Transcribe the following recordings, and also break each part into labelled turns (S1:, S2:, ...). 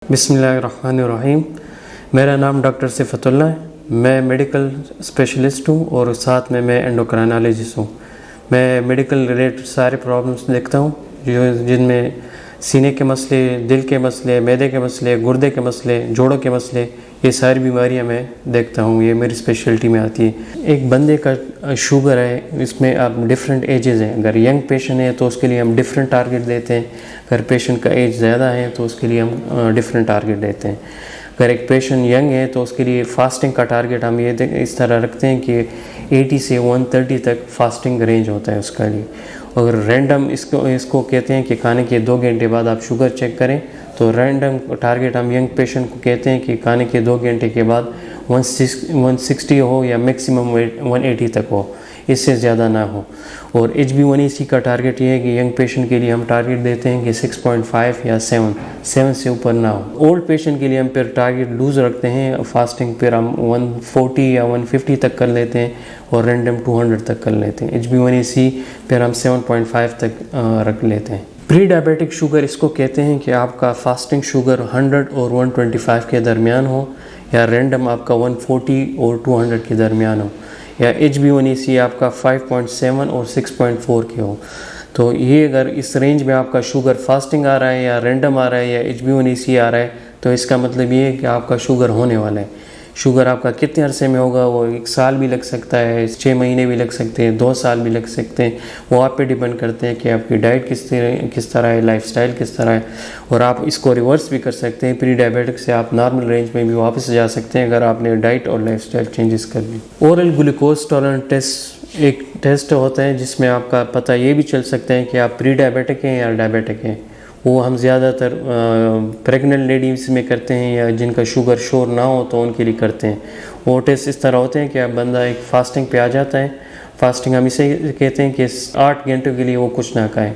S1: बिस्मिल्लाहिर्रहमानिर्रहीम। मेरा नाम डॉक्टर सिफ़तुल्लाह है। मैं मेडिकल स्पेशलिस्ट हूँ और साथ में मैं एंडोक्राइनोलॉजिस्ट हूँ। मैं मेडिकल रिलेटेड सारे प्रॉब्लम्स देखता हूँ जिनमें सीने के मसले, दिल के मसले, मैदे के मसले, गुर्दे के मसले, जोड़ों के मसले, ये सारी बीमारियाँ मैं देखता हूँ। ये मेरी स्पेशलिटी में आती है। एक बंदे का शुगर है, इसमें आप डिफरेंट एजेस हैं। अगर यंग पेशेंट है तो उसके लिए हम डिफरेंट टारगेट देते हैं। अगर पेशेंट का एज ज़्यादा है तो उसके लिए हम डिफरेंट टारगेट देते हैं। अगर एक पेशेंट यंग है तो उसके लिए फास्टिंग का टारगेट हम ये इस तरह रखते हैं कि 80 से 130 तक फास्टिंग रेंज होता है उसका लिए। अगर रैंडम इसको कहते हैं कि खाने के 2 घंटे बाद आप शुगर चेक करें, तो रैंडम टारगेट हम यंग पेशेंट को कहते हैं कि खाने के 2 घंटे के बाद 160 हो या मैक्सिमम 180 तक हो, इससे ज़्यादा ना हो। और HbA1c का टारगेट ये है कि यंग पेशेंट के लिए हम टारगेट देते हैं कि 6.5 या 7 से ऊपर ना हो। ओल्ड पेशेंट के लिए हम फिर टारगेट लूज़ रखते हैं। फास्टिंग फिर हम 140 या 150 तक कर लेते हैं और रैंडम 200 तक कर लेते हैं। HbA1c फिर हम 7.5 तक रख लेते हैं। प्री डायबिटिक शुगर इसको कहते हैं कि आपका फास्टिंग शुगर 100 और 125 के दरमियान हो, या रैंडम आपका 140 और 200 के दरमियान हो, या HbA1c आपका 5.7 और 6.4 के हो। तो ये अगर इस रेंज में आपका शुगर फास्टिंग आ रहा है या रैंडम आ रहा है या HbA1c आ रहा है, तो इसका मतलब ये है कि आपका शुगर होने वाला है। शुगर आपका कितने अरसे में होगा, वो 1 साल भी लग सकता है, 6 महीने भी लग सकते हैं, 2 साल भी लग सकते हैं। वो आप पे डिपेंड करते हैं कि आपकी डाइट किस तरह है, लाइफस्टाइल किस तरह है। और आप इसको रिवर्स भी कर सकते हैं। प्री डायबिटिक से आप नॉर्मल रेंज में भी वापस जा सकते हैं अगर आपने डाइट और लाइफस्टाइल चेंजेस कर ली। ओरल ग्लूकोज टॉलरेंस टेस्ट एक टेस्ट होता है जिसमें आपका पता ये भी चल सकता है कि आप प्री डायबिटिक हैं या डायबिटिक हैं। वो हम ज़्यादातर प्रेग्नेंट लेडीज़ में करते हैं या जिनका शुगर शोर ना हो तो उनके लिए करते हैं। वो टेस्ट इस तरह होते हैं कि आप बंदा एक फास्टिंग पे आ जाता है। फास्टिंग हम इसे कहते हैं कि 8 घंटों के लिए वो कुछ ना खाएं।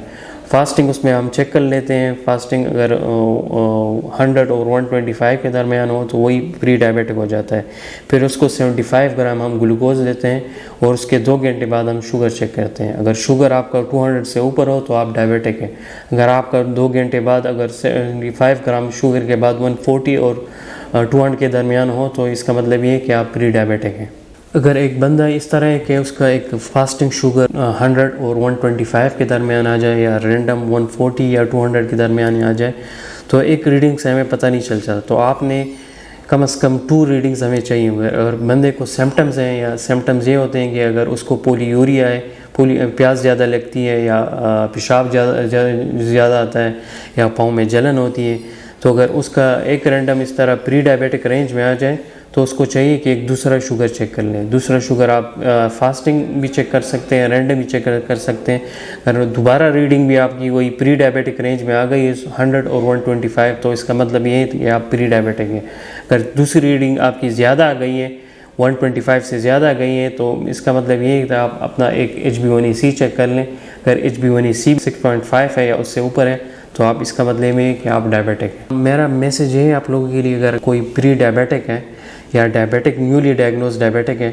S1: फास्टिंग उसमें हम चेक कर लेते हैं। फास्टिंग अगर 100 और 125 के दरमियान हो तो वही प्री डायबिटिक हो जाता है। फिर उसको 75 ग्राम हम ग्लूकोज देते हैं और उसके 2 घंटे बाद हम शुगर चेक करते हैं। अगर शुगर आपका 200 से ऊपर हो तो आप डायबिटिक हैं। अगर आपका 2 घंटे बाद अगर 75 ग्राम शुगर के बाद 140 और 200 के दरमियान हो तो इसका मतलब ये है कि आप प्री डायबिटिक हैं। अगर एक बंदा इस तरह है कि उसका एक फास्टिंग शुगर 100 और 125 के दरमियान आ जाए या रैंडम 140 या 200 के दरमियान आ जाए, तो एक रीडिंग से हमें पता नहीं चलता। तो आपने कम से कम 2 रीडिंग्स हमें चाहिए होंगे। अगर बंदे को सिम्टम्स हैं, या सिम्टम्स ये होते हैं कि अगर उसको पोलीयूरिया है, प्यास ज़्यादा लगती है, या पेशाब ज़्यादा आता है, या पाँव में जलन होती है, तो अगर उसका एक रैंडम इस तरह प्री डायबिटिक रेंज में आ जाए तो उसको चाहिए कि एक दूसरा शुगर चेक कर लें। दूसरा शुगर आप फास्टिंग भी चेक कर सकते हैं, रैंडम भी चेक कर सकते हैं। अगर दोबारा रीडिंग भी आपकी वही प्री डायबिटिक रेंज में आ गई है 100 और 125, तो इसका मतलब ये है कि आप प्री डायबिटिक हैं। अगर दूसरी रीडिंग आपकी ज़्यादा आ गई है, 125 से ज़्यादा आ गई है, तो इसका मतलब ये है कि आप अपना एक HbA1c चेक कर लें। अगर HbA1c 6.5 है या उससे ऊपर है तो आप इसका मतलब ये है कि आप डायबिटिक हैं। मेरा मैसेज है आप लोगों के लिए, अगर कोई प्री डायबिटिक है या डायबिटिक न्यूली डायग्नोज डायबिटिक है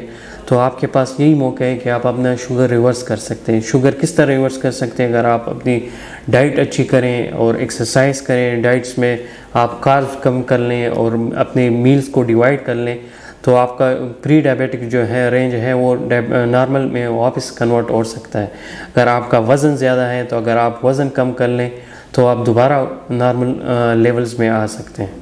S1: तो आपके पास यही मौका है कि आप अपना शुगर रिवर्स कर सकते हैं। शुगर किस तरह रिवर्स कर सकते हैं? अगर आप अपनी डाइट अच्छी करें और एक्सरसाइज करें, डाइट्स में आप कार्ब्स कम कर लें और अपने मील्स को डिवाइड कर लें, तो आपका प्री डायबिटिक जो है रेंज है वो नॉर्मल में वापस कन्वर्ट हो सकता है। अगर आपका वज़न ज़्यादा है तो अगर आप वज़न कम कर लें तो आप दोबारा नॉर्मल लेवल्स में आ सकते हैं।